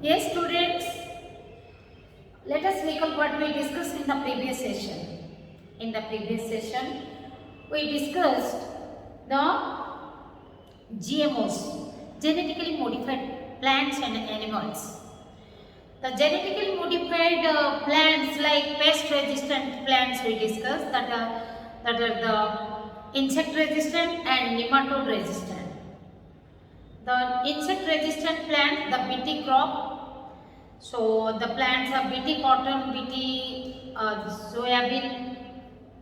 Yes, students, let us recall what we discussed in the previous session. In the previous session, we discussed the GMOs, genetically modified plants and animals. The genetically modified plants like pest-resistant plants we discussed that are the insect-resistant and nematode-resistant. The insect-resistant plant, the BT crop. So the plants are BT cotton, BT soybean,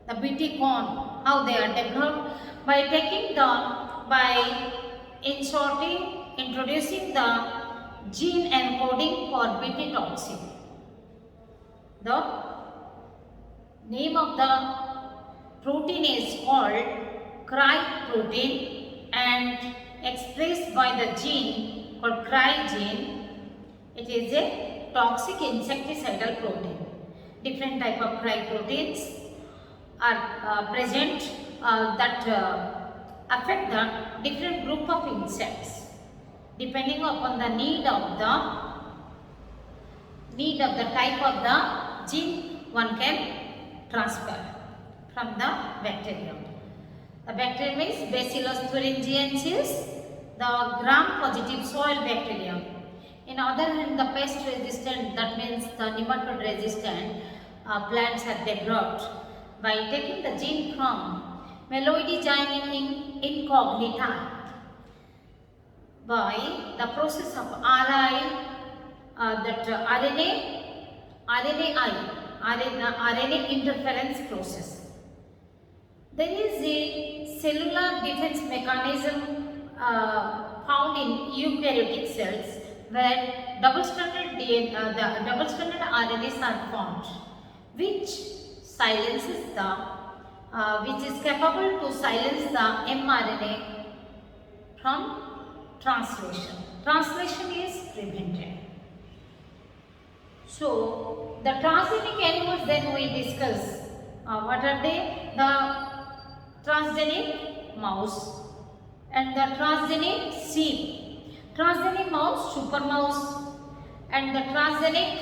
the BT corn. How they are developed by introducing the gene encoding for BT toxin. The name of the protein is called cry protein and expressed by the gene called cry gene. It is a toxic insecticidal protein. Different type of cry proteins are present that affect the different group of insects depending upon the need of the type of the gene one can transfer from the bacterium. The bacterium is Bacillus thuringiensis, the gram-positive soil bacterium. In other hand, the pest-resistant, that means the nematode-resistant plants are developed by taking the gene from Meloidigyne incognita by the process of RNA interference process. There is a cellular defense mechanism found in eukaryotic cells where double-stranded RNAs are formed, which is capable to silence the mRNA from translation. Translation is prevented. So the transgenic animals then we discuss. What are they? The transgenic mouse and the transgenic sheep. Transgenic mouse, super mouse, and the transgenic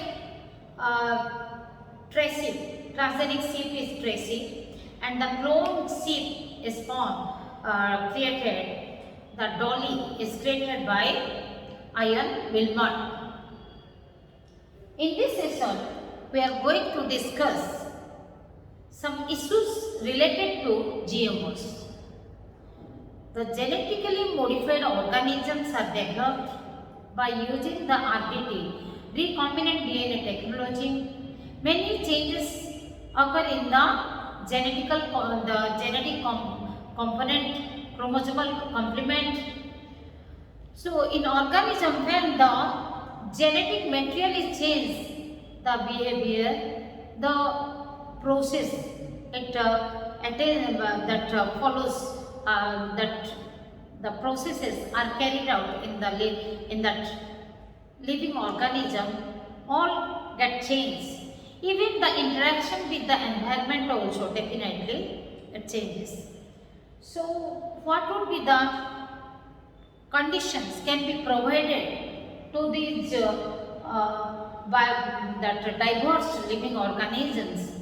tracy. Transgenic sheep is tracy, and the cloned sheep is created. The dolly is created by Ian Wilmot. In this session, we are going to discuss some issues related to GMOs. The genetically modified organisms are developed by using the RDT, recombinant DNA technology. Many changes occur in the genetic component, chromosomal complement. So, in organism, when the genetic material is changed, the behavior, the process follows that the processes are carried out in that living organism all get changed. Even the interaction with the environment also definitely it changes. So, what would be the conditions can be provided to these diverse living organisms?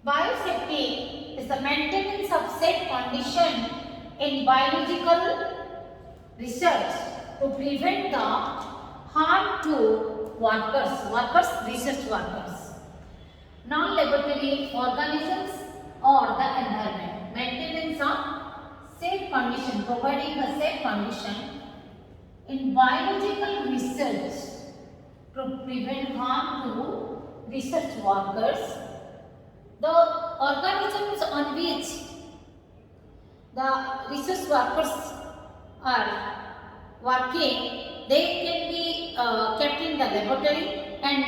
Biosafety is the maintenance of safe condition in biological research to prevent the harm to research workers, non-laboratory organisms or the environment. Maintenance of safe condition, providing a safe condition in biological research to prevent harm to research workers. The organisms on which the research workers are working, they can be kept in the laboratory, and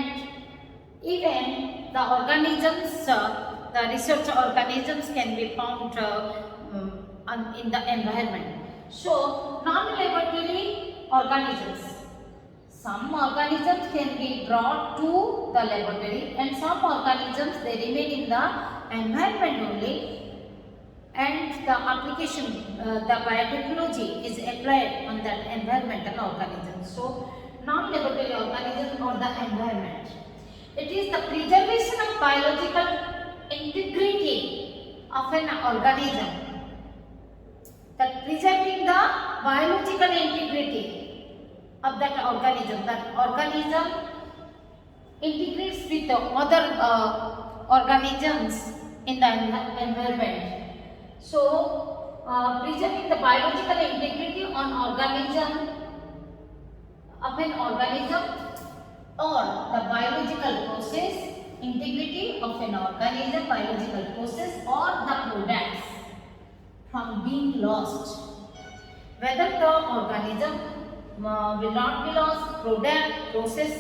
even the organisms, the research organisms can be found in the environment. So, non-laboratory organisms. Some organisms can be brought to the laboratory and some organisms they remain in the environment only, and the application, the biotechnology is applied on that environmental organism. So, non-laboratory organism or the environment. It is the preservation of biological integrity of an organism. That preserving the biological integrity of that organism. That organism integrates with the other organisms in the environment. So, preserving the biological integrity on organism of an organism or the biological process, integrity of an organism, biological process or the products from being lost. Whether the organism will not be lost, product, process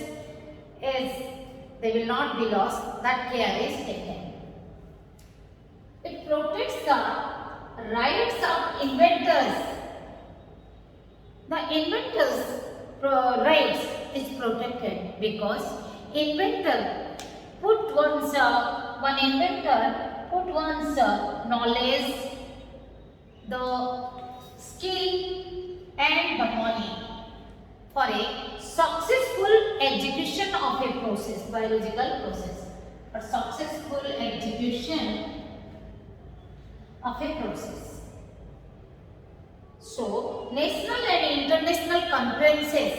they will not be lost, that care is taken. It protects the rights of inventors. The inventor's rights is protected because inventor put one's knowledge, the skill and the money for a successful execution of a process, biological process, or successful execution of a process. So, national and international conferences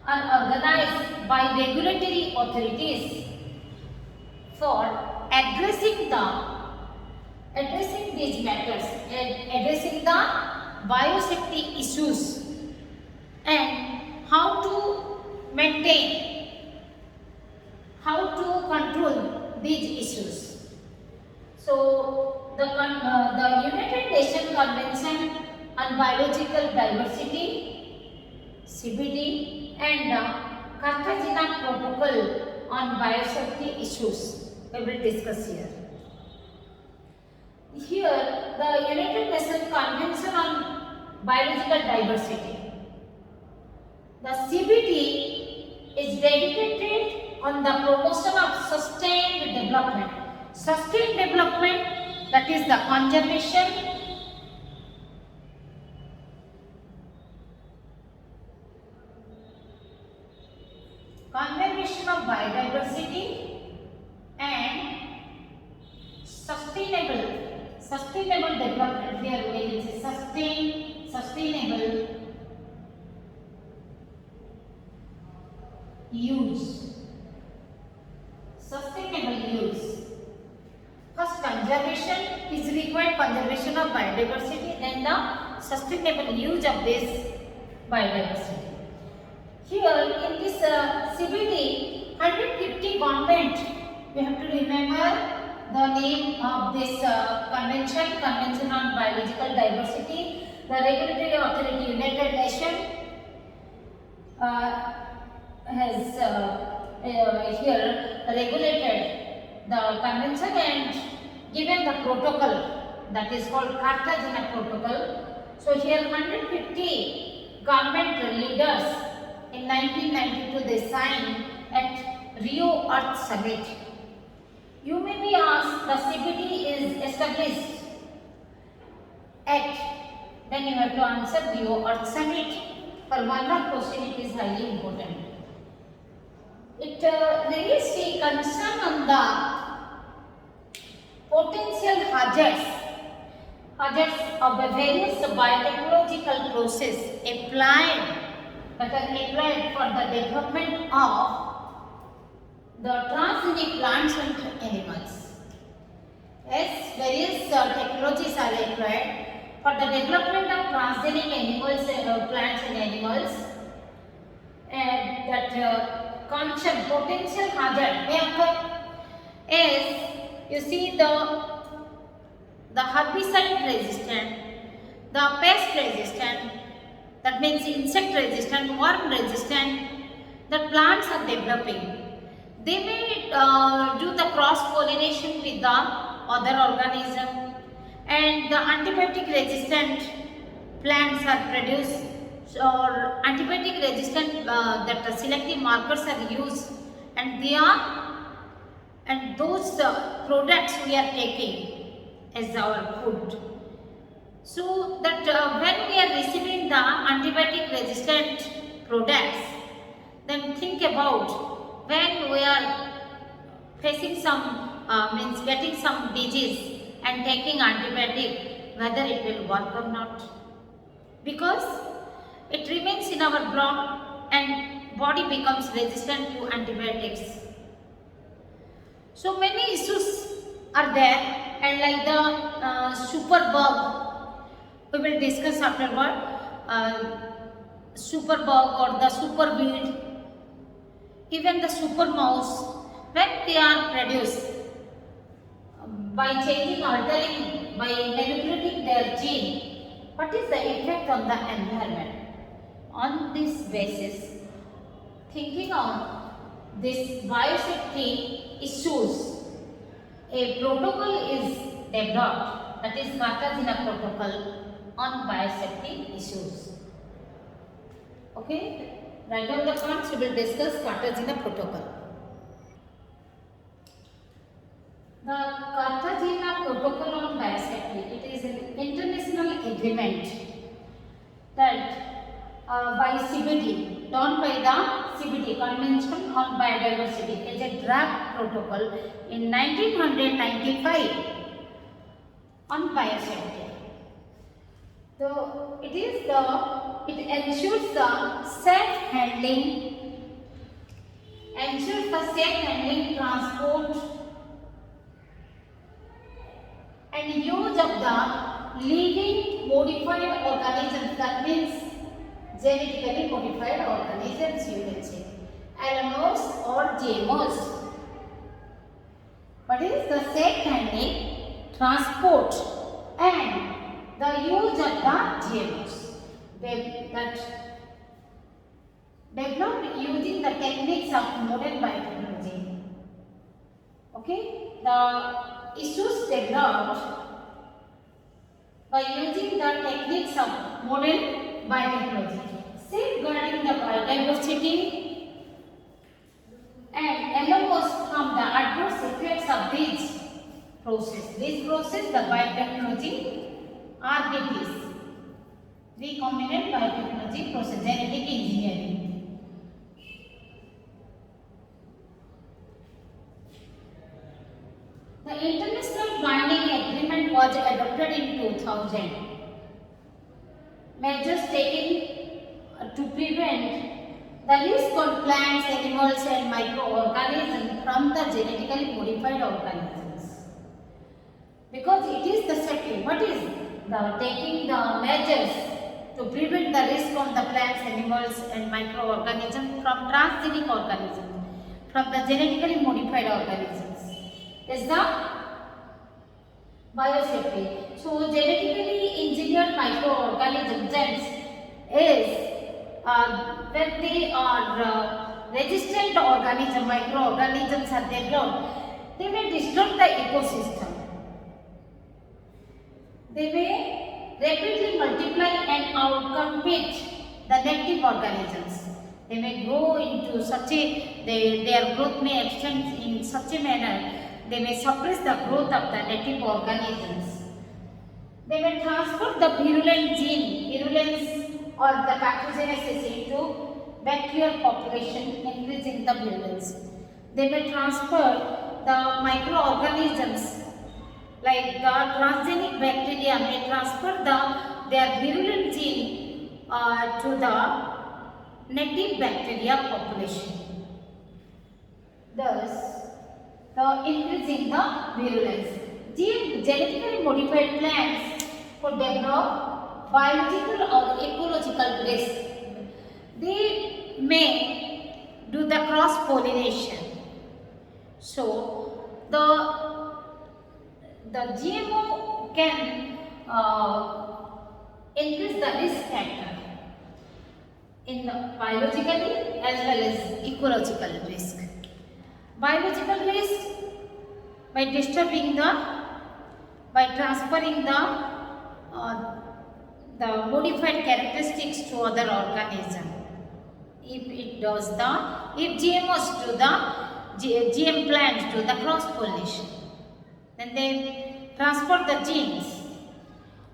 are organized by regulatory authorities for addressing these matters, addressing the biosafety issues and how to maintain, how to control these issues. So, the United Nations Convention on Biological Diversity, CBD, and the Cartagena Protocol on Biosafety issues we will discuss here. Here, the United Nations Convention on Biological Diversity. The CBD is dedicated on the promotion of sustained development. Sustained development, that is the conservation of biodiversity and sustainable development. Here we will say sustainable use. Sustainable use. First, conservation is required, conservation of biodiversity, then the sustainable use of this biodiversity. Here in this CBD 150 government, we have to remember the name of this Convention on Biological Diversity. The regulatory authority, United Nations, has here regulated the convention and given the protocol, that is called Cartagena Protocol. So here 150 government leaders in 1992 they signed at Rio Earth Summit. You may be asked, the CBD is established at, then you have to answer Rio Earth Summit. For one mark question it is highly important. It raised a concern on the potential hazards of the various biotechnological process applied for the development of the transgenic plants and animals. As various technologies are applied for the development of transgenic animals, plants and animals, and that potential hazard may occur is, you see, the herbicide resistant, the pest resistant, that means insect resistant, worm resistant, the plants are developing. They may do the cross pollination with the other organism, and the antibiotic resistant plants are produced, or antibiotic resistant that selective markers are used, and those products we are taking as our food. So that when we are receiving the antibiotic resistant products, Then think about when we are facing some means getting some disease and taking antibiotic, whether it will work or not, because it remains in our blood and body becomes resistant to antibiotics. So many issues are there, and like the superbug, we will discuss afterward. Superbug or the superweed, even the super mouse, when they are produced by changing, altering, by manipulating their gene, what is the effect on the environment? On this basis, thinking on this biosafety issues, a protocol is developed, that is Cartagena protocol on biosafety issues. Okay, write down the points. We will discuss Cartagena protocol. The Cartagena protocol on biosafety, it is an international agreement that by CBD, done by the CBD, Convention on Biodiversity, is a draft protocol in 1995 on biosafety. So it ensures the safe handling, transport and use of the living modified organisms, that means genetically modified organisms, you can say, LMOs or GMOs. What is the safe handling, transport and the use of the GMOs that developed using the techniques of modern biotechnology. Okay, the issues developed by using the techniques of modern biotechnology, safeguarding the biodiversity and allows from the adverse effects of this process. This process, the biotechnology, RBTs, recombinant biotechnology process, genetic engineering. The International Binding Agreement was adopted in 2000. Measures taken to prevent the risk on plants, animals and microorganisms from the genetically modified organisms. Because it is the safety, what is the taking the measures to prevent the risk on the plants, animals and microorganisms from transgenic organisms, from the genetically modified organisms, is the biosafety. So genetically engineered microorganisms is when they are resistant organisms, microorganisms are developed, they may disrupt the ecosystem. They may rapidly multiply and outcompete the native organisms. They may grow into such a, their growth may extend in such a manner, they may suppress the growth of the native organisms. They may transfer the virulence or the pathogenesis into bacterial population, increasing the virulence. They may transfer the microorganisms, like the transgenic bacteria may transfer their virulent gene to the native bacteria population, thus increasing the virulence. Genetically modified plants could develop biological or ecological risk. They may do the cross pollination. So the GMO can increase the risk factor in biologically as well as ecological risk. Biological risk by disturbing by transferring the modified characteristics to other organism. If GMOs do GM plants do the cross pollination, then they transfer the genes.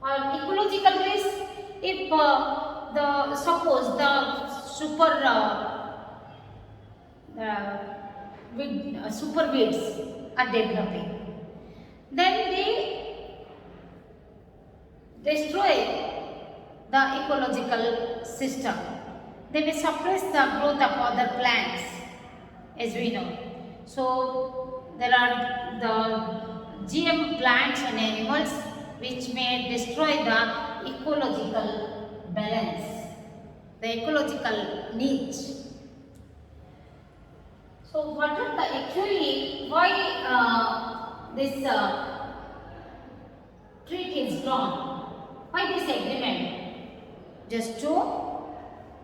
Or ecological risk, if suppose the uh, super weeds are developing. Then they destroy the ecological system. They may suppress the growth of other plants, as we know. So there are the GM plants and animals which may destroy the ecological balance, the ecological niche. So what are the actually why this treaty is drawn? Why this agreement? Just to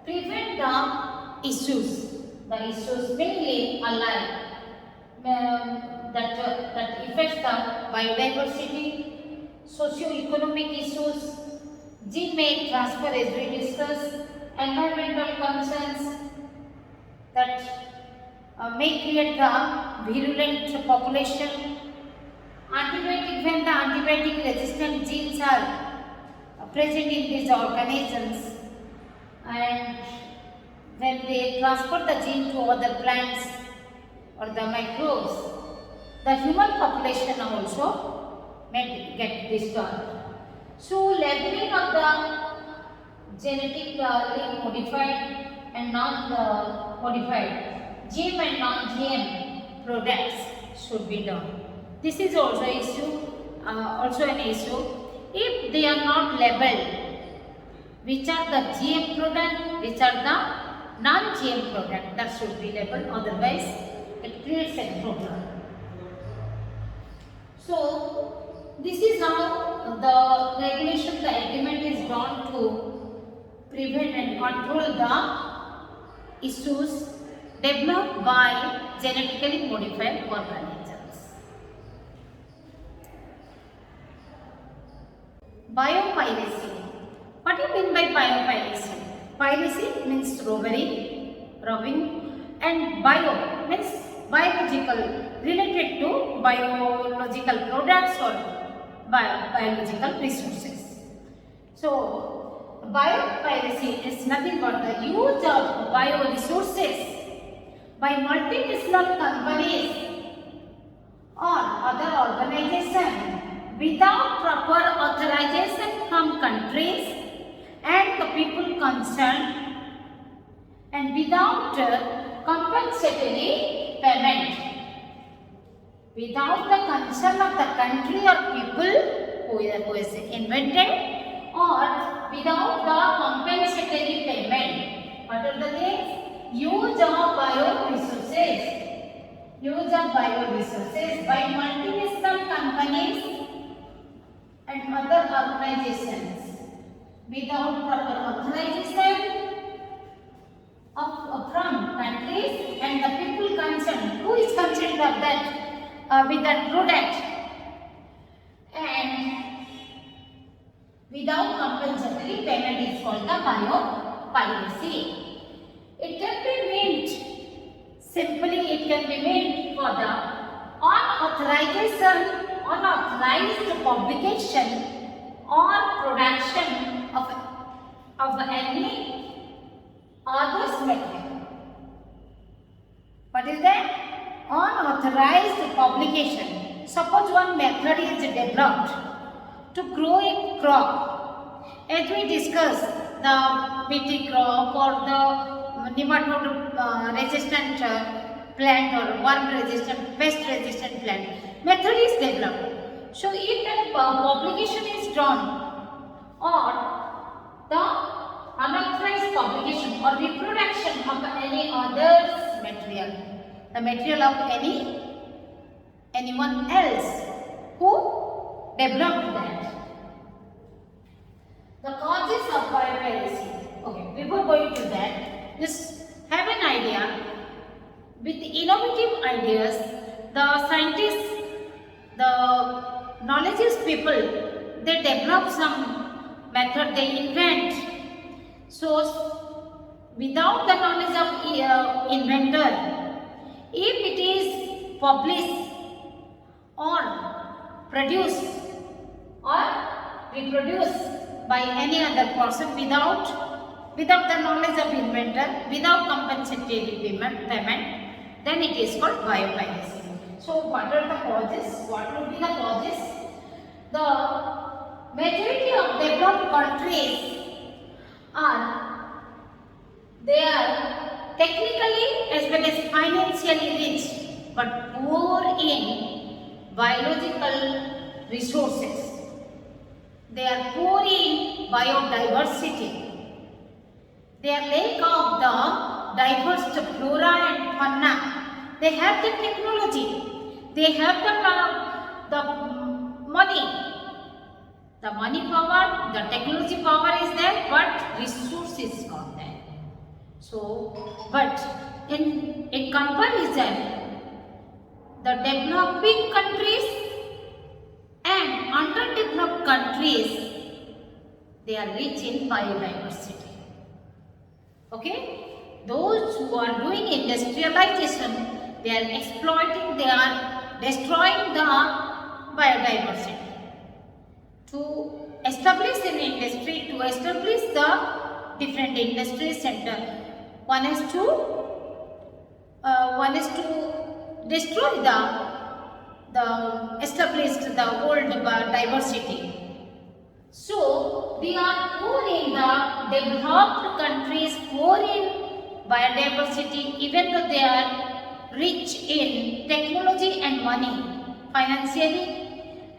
prevent the issues mainly alike that affects the biodiversity, socio-economic issues, gene transfer as we discussed, environmental concerns that may create the virulent population, antibiotic when the antibiotic resistant genes are present in these organisms, and when they transfer the gene to other plants or the microbes, the human population also may get disturbed. So labeling of the genetically modified and non-modified GM and non-GM products should be done. This is also an issue. If they are not labeled, which are the GM product, which are the non-GM product, that should be labeled. Otherwise, it creates a problem. So this is how the regulation, the agreement is drawn to prevent and control the issues developed by genetically modified organisms. Biopiracy. What do you mean by biopiracy? Piracy means robbing, and bio means biological, related to biological products or biological resources. So, biopiracy is nothing but the use of bioresources by multinational companies or other organizations without proper authorization from countries and the people concerned, and without compensatory payment, without the consent of the country or people who is invented, or without the compensatory payment. What are the things? Use of bioresources by multinational companies and other organizations without proper authorization from countries and the people concerned. Who is concerned of that with that product, and without compensatory payment is called the biopiracy. It can be meant simply. It can be meant for the unauthorized publication or production of any other's material. What is that? Unauthorized publication. Suppose one method is developed to grow a crop, as we discussed, the BT crop or the nematode resistant plant or worm resistant, pest resistant plant. Method is developed. So if that publication is done, or the unauthorized publication or reproduction of any other's material, the material of anyone else who developed that. The causes of biopiracy. Okay, before going to that, just have an idea. With innovative ideas, the scientists, the knowledgeous people, they develop some method, they invent. So, without the knowledge of inventor, if it is published or produced or reproduced by any other person without the knowledge of inventor, without compensatory payment, then it is called biopiracy. So what are the causes? What would be the causes? The majority of developed countries they are technically as well as financially rich but poor in biological resources. They are poor in biodiversity. Their lack of the diverse flora and fauna. They have the technology. They have the money power, the technology power is there, but resource is not there. So, but in comparison, the developing countries and underdeveloped countries, they are rich in biodiversity. Okay, those who are doing industrialization, they are exploiting, they are destroying the biodiversity. To establish an industry, to establish the different industry center, one is to destroy the established the old diversity. So we are poor in the developed countries, poor in biodiversity, even though they are rich in technology and money, financially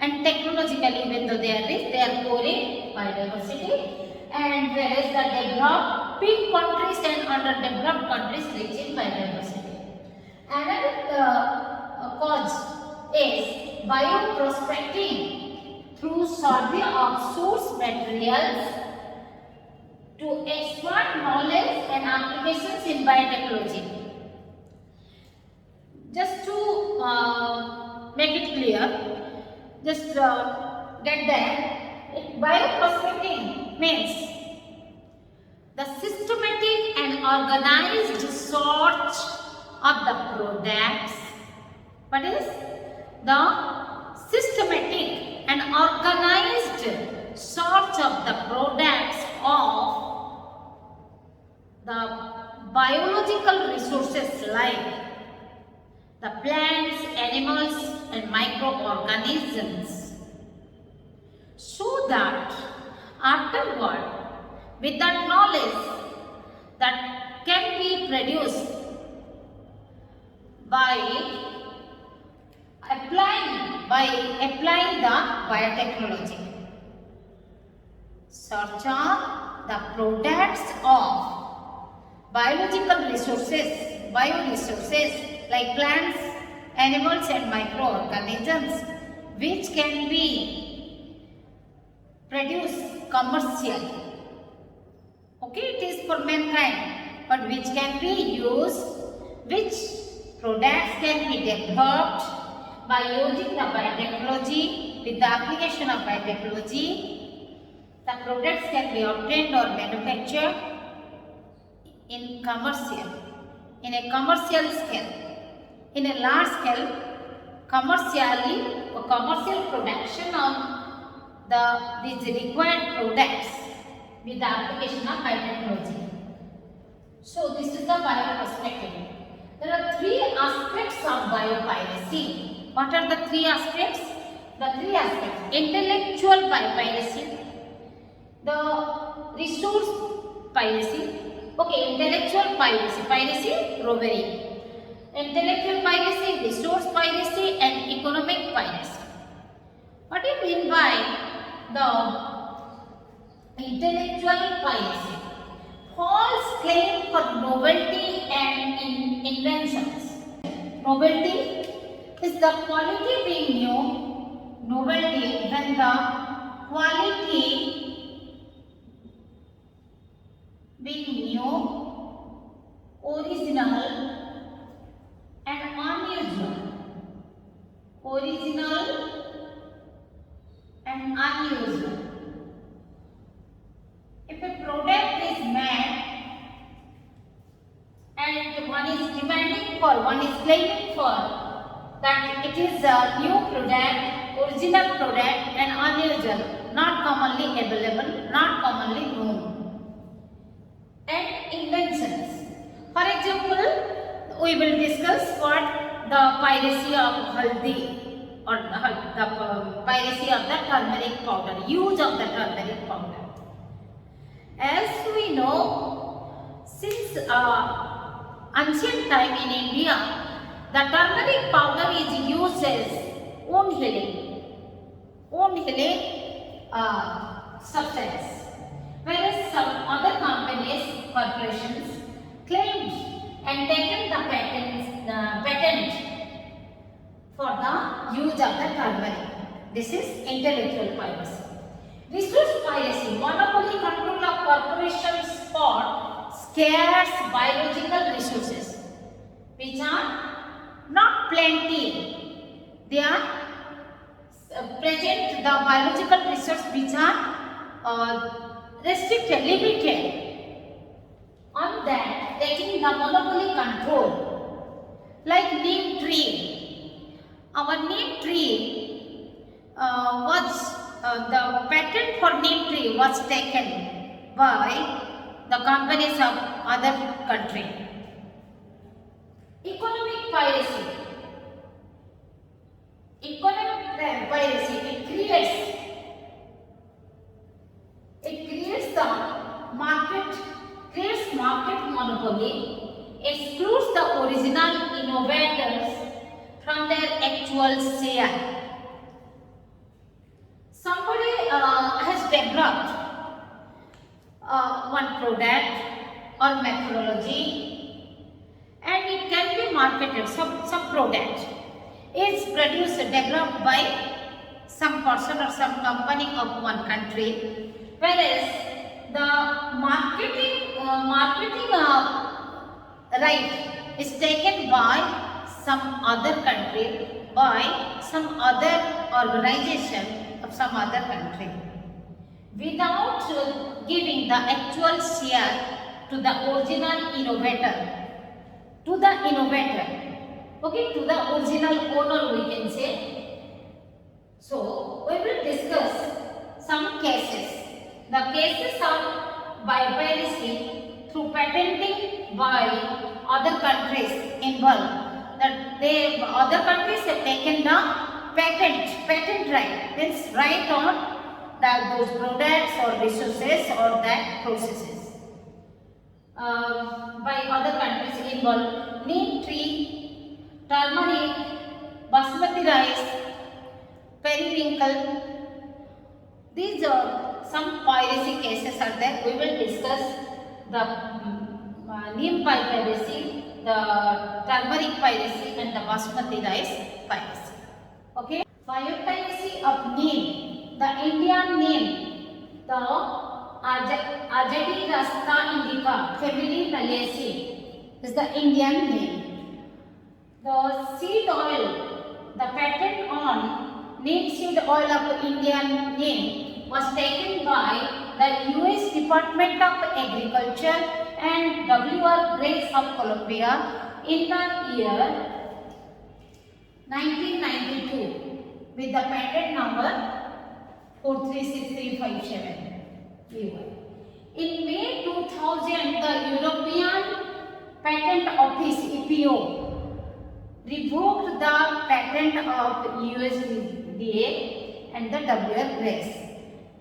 and technologically, even though they are rich, they are poor in biodiversity. And whereas the developing countries and underdeveloped countries rich in biodiversity. Another cause is bioprospecting through survey of source materials to expand knowledge and applications in biotechnology. Just to make it clear, just get there. Bioprospecting means the systematic and organized search of the products. What is the systematic and organized search of the products of the biological resources like the plants, animals and microorganisms, so that afterward, with that knowledge that can be produced by applying the biotechnology, search of the products of biological resources, bioresources like plants, animals and microorganisms, which can be produced commercially. Okay, it is for mankind, but which can be used, which products can be developed by using the biotechnology. With the application of biotechnology, the products can be obtained or manufactured in a commercial scale, in a large scale, commercial production of these required products with the application of biotechnology. So this is the bioprospecting. There are three aspects of biopiracy. What are the three aspects? The three aspects: intellectual biopiracy, the resource piracy. Okay, intellectual piracy, robbery. Intellectual piracy, resource piracy, and economic piracy. What do you mean by the intellectual piracy? False claim for novelty and inventions. Novelty is the quality being new. Novelty when the quality being new, original and unusual. Original and unusual. If a product is made and one is demanding for, one is claiming for that it is a new product, original product and unusual, not commonly available, not commonly known. And inventions. For example, we we will discuss what the piracy of haldi or the piracy of the turmeric powder, use of the turmeric powder. As we know, since ancient time in India, the turmeric powder is used as wound healing substance, whereas some other companies, corporations claimed and taken the patent for the use of the turmeric. This is intellectual piracy. Resource piracy, monopoly control of corporations for scarce biological resources, which are not plenty. They are present the biological resource which are restricted, limited. On that, taking the monopoly control, like neem tree. Our neem tree the patent for neem tree was taken by the companies of other country. Economic piracy. Economic piracy, it creates the market monopoly, excludes the original innovators from their actual share. Somebody has developed one product or methodology, and it can be marketed. Some product is produced, developed by some person or some company of one country, whereas the marketing right is taken by some other country, by some other organization of some other country, without giving the actual share to the original innovator, to the original owner, we can say. So we will discuss some cases. The cases of piracy through patenting by other countries involved, that other countries have taken the patent right, means right on those products or resources or that processes by other countries involved. Neem tree, turmeric, basmati rice, periwinkle. These are some piracy cases are there. We will discuss the neem piracy, the turmeric piracy, and the basmati rice piracy. Okay. Piracy of neem, the Indian neem, the Azadirachta indica, family Maliaceae, is the Indian neem. The seed oil, the patent on neem seed oil of Indian neem was taken by the US Department of Agriculture and W.R. Grace of Columbia in the year 1992 with the patent number 436357. In May 2000, the European Patent Office (EPO) revoked the patent of USDA and the W.R. Grace.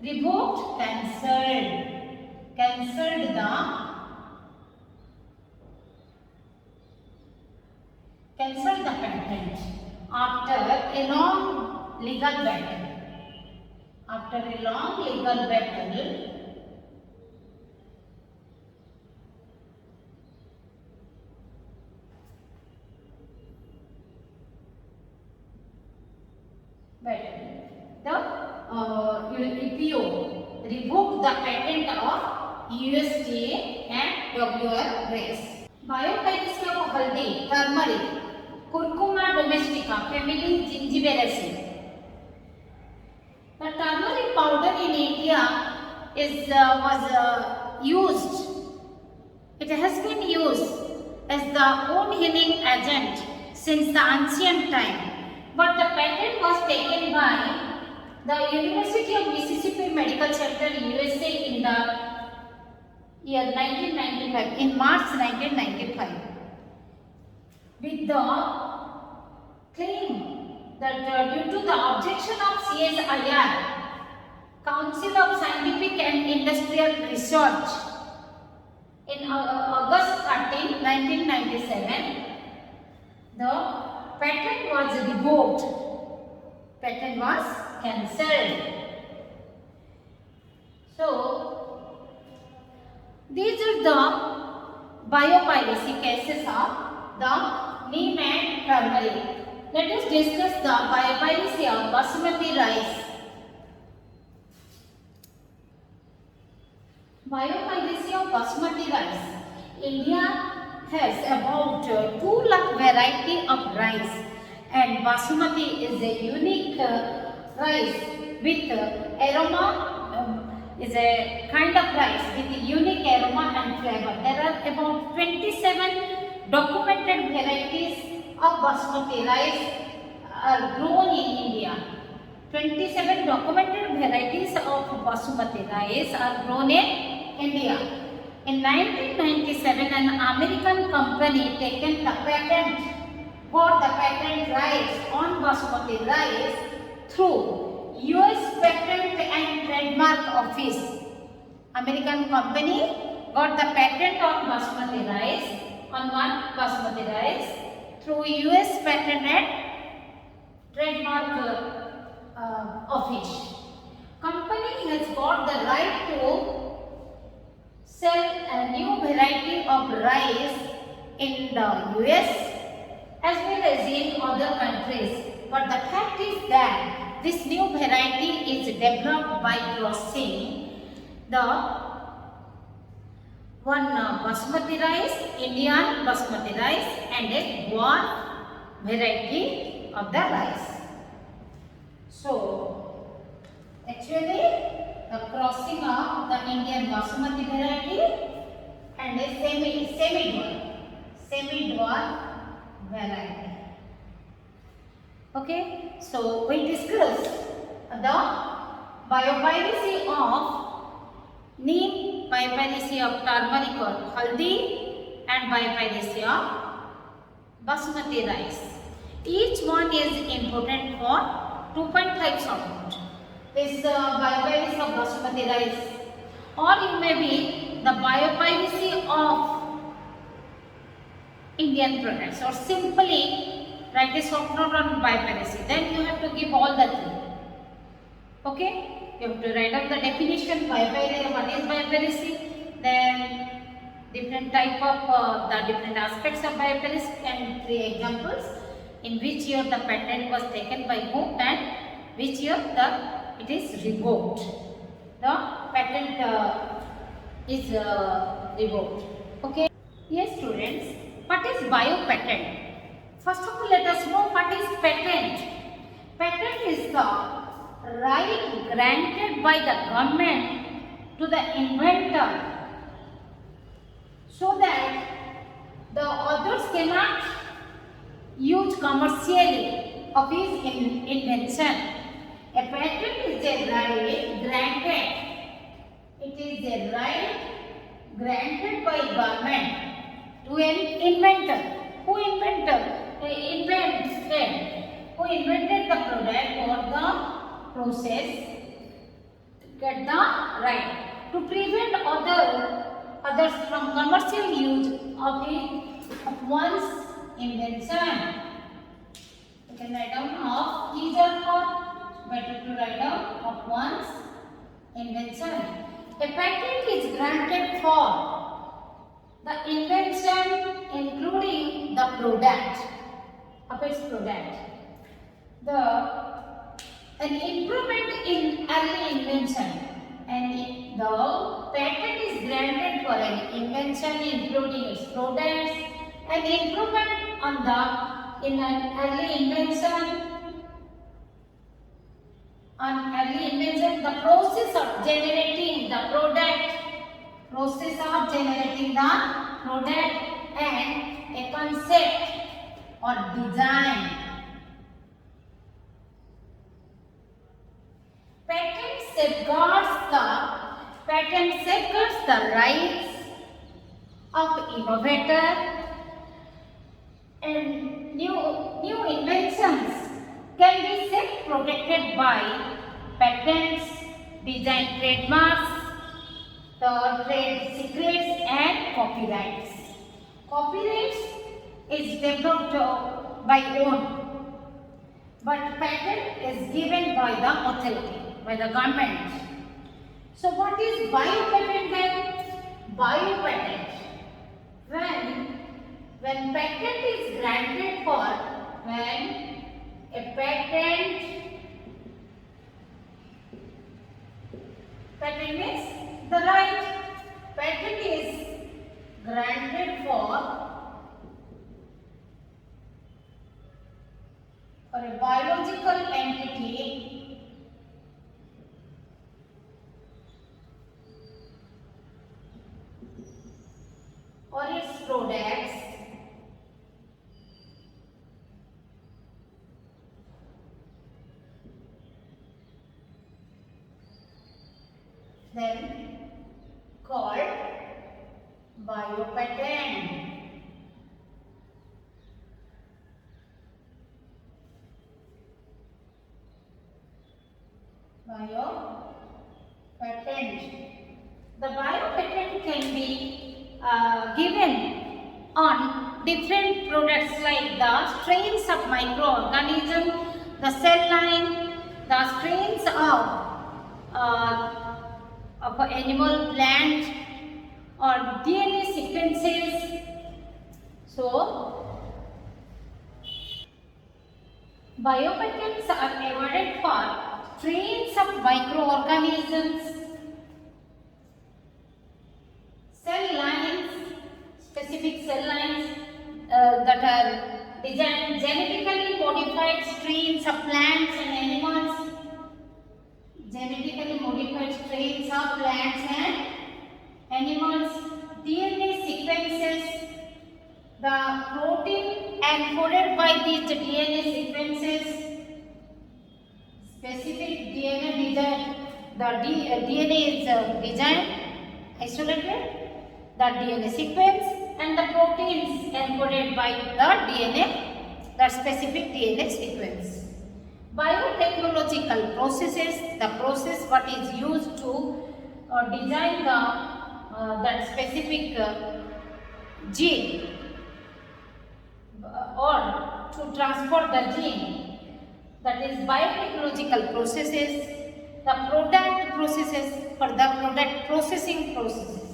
Revoked, cancelled the patent after a long legal battle. The EPO revoked the patent of USDA and W.R. Grace. Biopiracy of haldi, turmeric, curcuma domestica, family Zingiberaceae. The turmeric powder in India it has been used as the wound healing agent since the ancient time, but the patent was taken by the University of Mississippi Medical Center, USA in the year 1995, in March 1995. with the claim that due to the objection of CSIR, Council of Scientific and Industrial Research, in August 13, 1997, the patent was revoked. Patent was cancelled. So, these are the biopiracy cases of the neem and turmeric. Let us discuss the biopiracy of basmati rice. Biopiracy of basmati rice. India has about 2 lakh variety of rice, and basmati is a unique rice with aroma, is a kind of rice with unique aroma and flavor. There are about 27 documented varieties of basmati rice are grown in India. 27 documented varieties of basmati rice are grown in India. In 1997, an American company taken the patent, got the patent rights on basmati rice through US Patent and Trademark Office. American company got the patent on basmati rice, on one basmati rice through US Patent and Trademark Office. Company has got the right to sell a new variety of rice in the US as well as in other countries. But the fact is that this new variety is developed by crossing the one basmati rice, Indian basmati rice, and a dwarf variety of the rice. So, actually, the crossing of the Indian basmati variety and a semi-dwarf variety. Okay, so we discussed the biopiracy of neem, biopiracy of turmeric or haldi, and biopiracy of basmati rice. Each one is important for 2.5 amount. This biopiracy of basmati rice, or it may be the biopiracy of Indian products, or simply write a short note on biopiracy. Then you have to give all the three. Okay, you have to write up the definition, biopiracy, what is biopiracy, then different type of the different aspects of biopiracy, and 3 examples in which year the patent was taken by whom and which year it is revoked. The patent is revoked. Okay. Yes, students. What is biopatent? First of all, let us know what is patent. Patent is the right granted by the government to the inventor so that the others cannot use commercially of his invention. A patent is a right granted. It is a right granted by government to an inventor. Who invented? Who invented the product or the process to get the right to prevent others from commercial use of one's invention. You can write down of his or her. Better to write down of one's invention. A patent is granted for the invention including the product of its product. An improvement in early invention, and the patent is granted for an invention including its products. An improvement in an early invention. The process of generating the product, and a concept or design. Patent safeguards the rights of innovator and new inventions can be self-protected by patents, design trademarks, the trade secrets and copyrights. Copyrights is developed by own, but patent is given by the authority, by the government. So what is biopatent then? Biopatent. When patent is granted for, when a patent is the right, patent is granted for a biological entity or its products, then called biopatent. Biopatent. The biopatent can be given on different products like the strains of microorganism, the cell line, the strains of an animal, plant, or DNA sequences. So, biopatents are awarded for strains of microorganisms, cell lines, specific cell lines that are designed, genetically modified strains of plants and animals, genetically modified strains of plants and animals, DNA sequences, the protein encoded by these DNA sequences, specific DNA design, the DNA is designed, isolated, the DNA sequence and the proteins encoded by the DNA, the specific DNA sequence. Biotechnological processes, the process what is used to design that specific gene or to transfer the gene, that is biotechnological processes, the product processes for the product processing processes.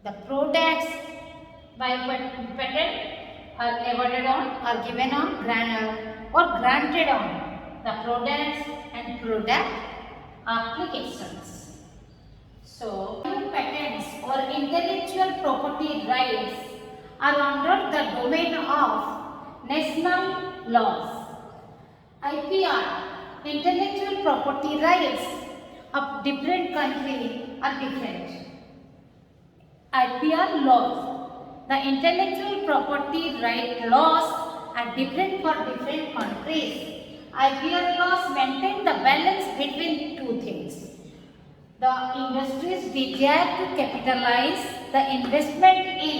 The products biopatent are awarded on, are given on, or granted on the products and product applications. So, patents or intellectual property rights are under the domain of national laws. IPR, intellectual property rights of different countries are different. IPR laws, the intellectual property right laws are different for different countries. IPR laws maintain the balance between two things. The industry's desire to capitalize the investment in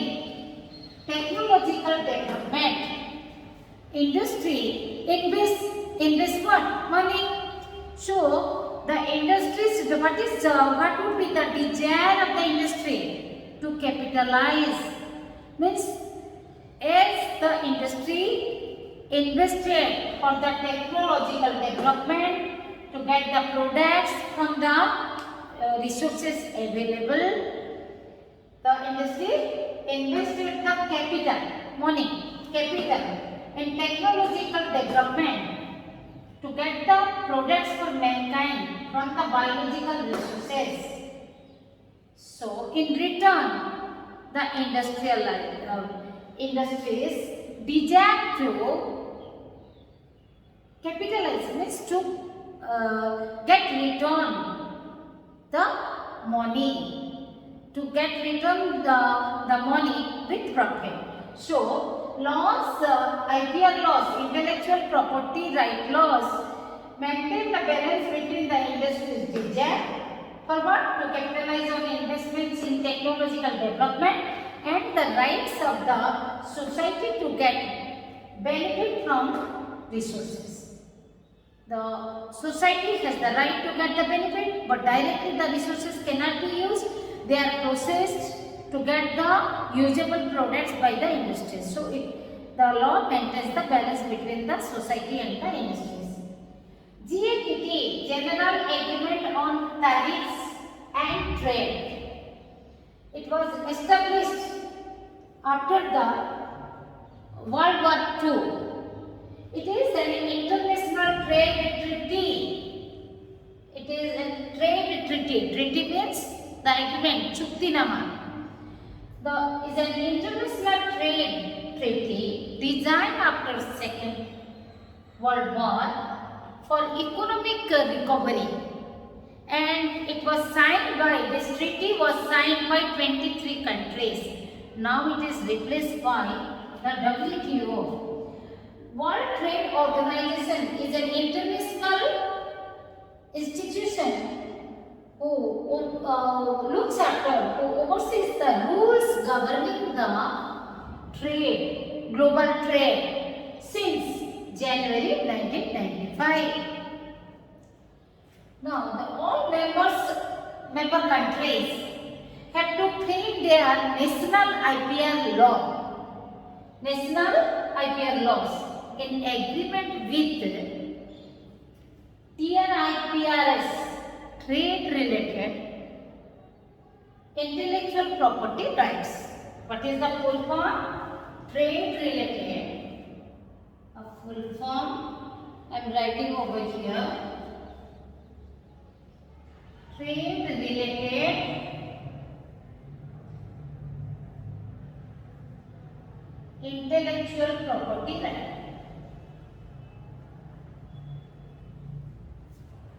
technological development. Industry invest what? Money. So the industry's what would be the desire of the industry to capitalize? Means as the industry invested for the technological development to get the products from the resources available, the industry invested the capital in technological development to get the products for mankind from the biological resources. So, in return, the industries desire to capitalize, means to get return the money, to get return the money with profit. So, laws, IPR laws, intellectual property right laws maintain the balance between the industry's desire for what? To capitalize on investments in technological development and the rights of the society to get benefit from resources. The society has the right to get the benefit, but directly the resources cannot be used. They are processed to get the usable products by the industries. So the law maintains the balance between the society and the industries. GATT, General Agreement on Tariffs and Trade. It was established after the World War II. It is an international trade treaty. It is a trade treaty. Treaty means the agreement, Chuktinama. Is an international trade treaty designed after Second World War for economic recovery, and it was signed by, this treaty was signed by 23 countries. Now it is replaced by the WTO. World Trade Organization is an international institution who looks after, who oversees the rules governing the trade, global trade since January 1995. Now, all member countries have to frame their national IPR law, national IPR laws in agreement with TRIPRS, trade related intellectual property rights. What is the full form? Trade related, a full form I am writing over here. Trade related intellectual property right.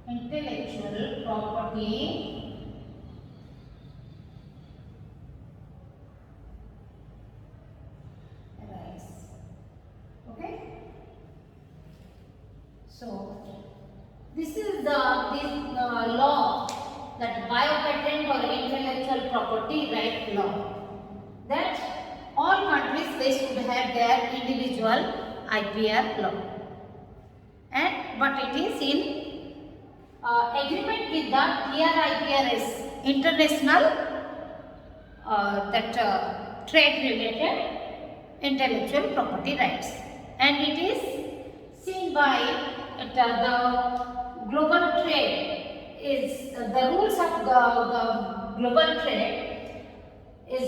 Intellectual property rights. Okay. So this is the law, that biopatent or intellectual property right law, that all countries they should have their individual IPR law, and but it is in agreement with the TRIPRS, international trade related intellectual property rights, and it is seen by the global trade is the rules of the global trade is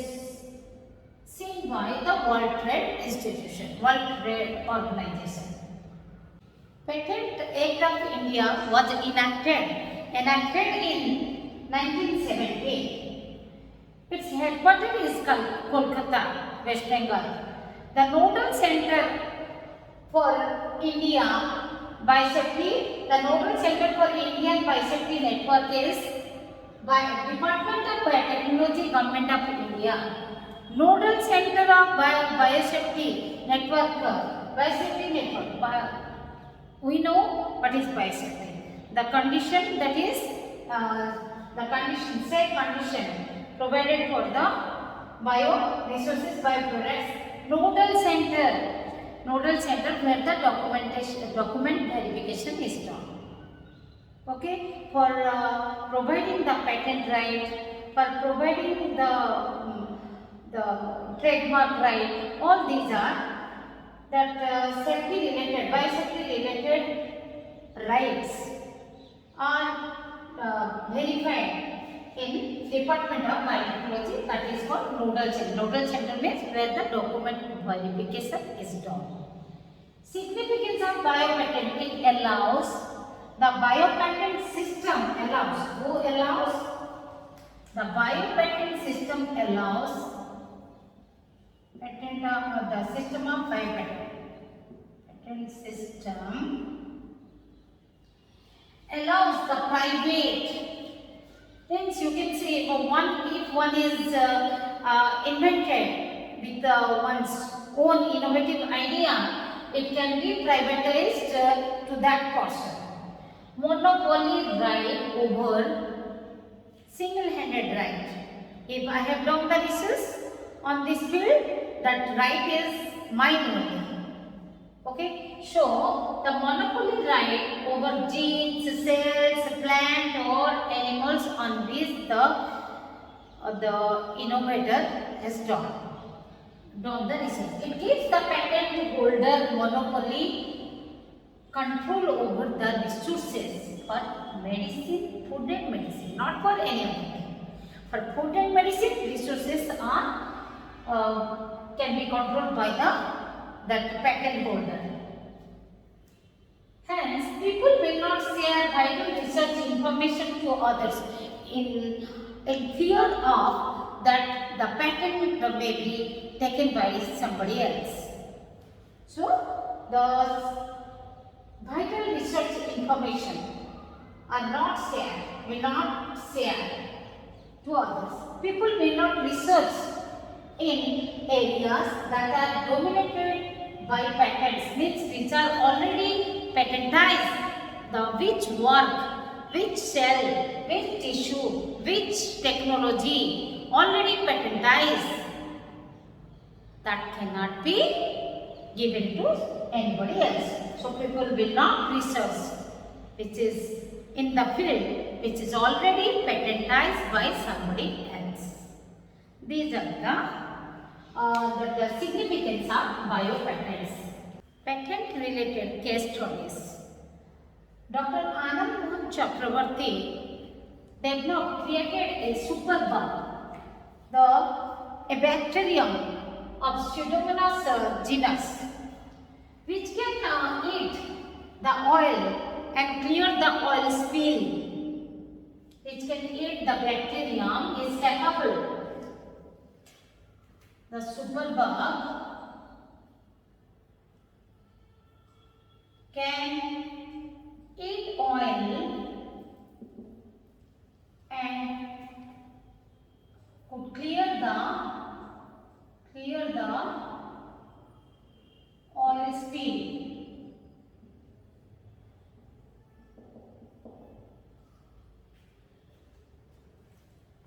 seen by the World Trade Institution, World Trade Organization. Patent Act of India was enacted in 1970. Its headquarters is Kolkata, West Bengal. The nodal center for India Biosafety, the nodal center for Indian Biosafety Network is by Department of Biotechnology, Government of India. Nodal center of Biosafety Network, we know what is biosafety. The condition that is safe condition provided for the bio resources, bioproducts. Nodal center where the document verification is done. Okay, for providing the patent right, for providing the trademark right, all these are that safety related, biosafety related rights are verified in Department of Biotechnology, that is called nodal center. Nodal center means where the document verification is done. Significance of biopatenting allows the biopatent system allows the biopatent system allows the system of biopatent. Patent system allows the private. Hence, you can say if one is invented with one's own innovative idea, it can be privatized to that person. Monopoly right over single-handed right. If I have done the research on this field, that right is mine only. Okay, so the monopoly right over genes, cells, plant or animals on this the innovator has done the research. It gives the patent holder monopoly control over the resources for medicine, food and medicine, not for any of them. For food and medicine, resources are can be controlled by that patent holder. Hence, people will not share vital research information to others in fear of that the patent may be taken by somebody else. So, the vital research information are not shared, will not share to others. People may not research in areas that are dominated by patents, which are already patentized. The which work, which cell, which tissue, which technology already patentized, that cannot be given to anybody else. So people will not research which is in the field which is already patentized by somebody else. These are the significance of biopatents. Patent related case studies. Dr. Anand Mohan Chakravarti created a superbug, a bacterium of Pseudomonas genus, which can eat the oil and clear the oil spill. Which can eat the bacterium is capable. The superbug can eat oil and could clear the oil spill.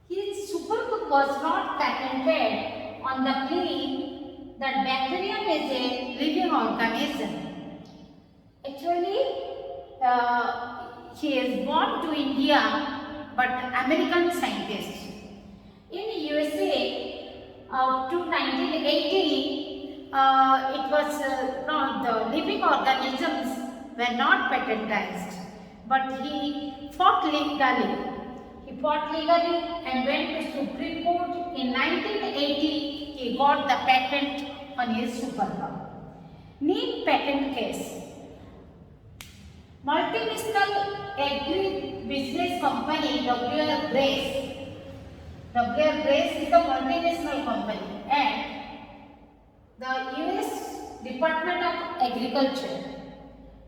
His superbug was not patented on the plea that bacterium is a living organism. Actually, he is born to India, but American scientist. In USA, up to 1980, it was not the living organisms were not patentized, but he fought legally. He fought legally and went to Supreme Court. In 1980, he got the patent on his superbug. Name patent case. Multinational agri-business company W.R. Grace. W.R. Grace is a multinational company and the U.S. Department of Agriculture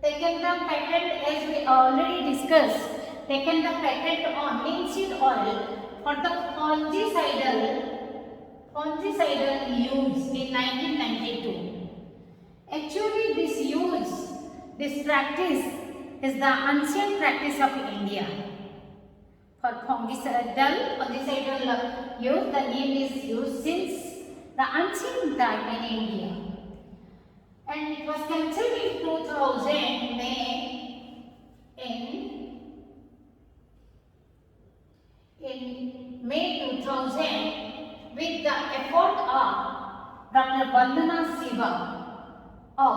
taken the patent, as we already discussed, taken the patent on linseed oil for the fungicidal use in 1992. Actually, this practice is the ancient practice of India. For fungicidal use, the name is used since the ancient time in India. And it was cancelled in 2000 in May 2000 with the effort of Dr. Vandana Siva of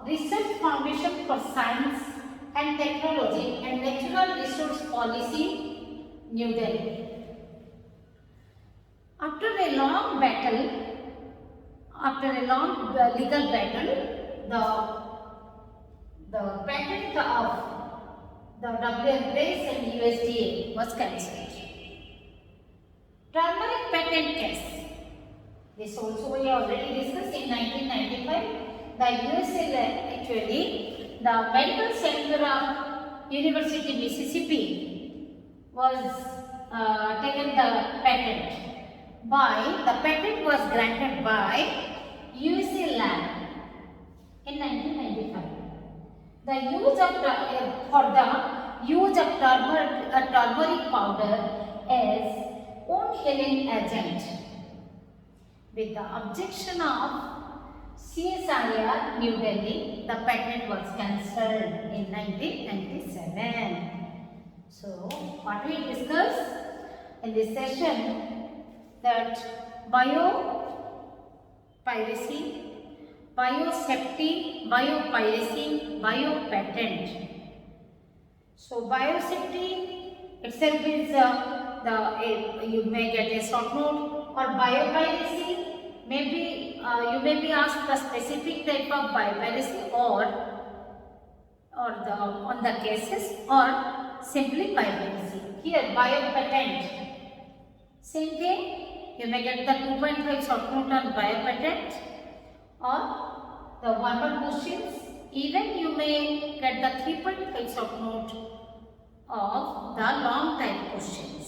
Research Foundation for Science and Technology and Natural Resource Policy, New Delhi. After a long legal battle, the patent of the W.R. Grace and USDA was cancelled. Turmeric patent case. This also we already discussed in 1995. The USA actually, the Medical Center of University Mississippi was taken the patent. The patent was granted by USA Lab in 1995. The use of turmeric powder as wound healing agent. with the objection of CSIR New Delhi, the patent was cancelled in 1997. So, what we discussed in this session, that biopiracy, biosafety, biopiracy, biopatent. So, biosafety itself is you may get a short note, or biopiracy maybe you may be asked the specific type of biopiracy or the on the cases, or simply biopiracy. Here biopatent, same thing. You may get the 2.5 short note on biopatent, or the 1 word questions. Even you may get the 3.5 short note of the long type questions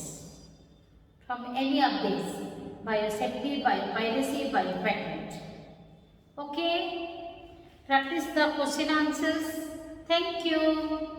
from any of these: biosafety, biopiracy, biopatent. Okay, practice the question answers. Thank you.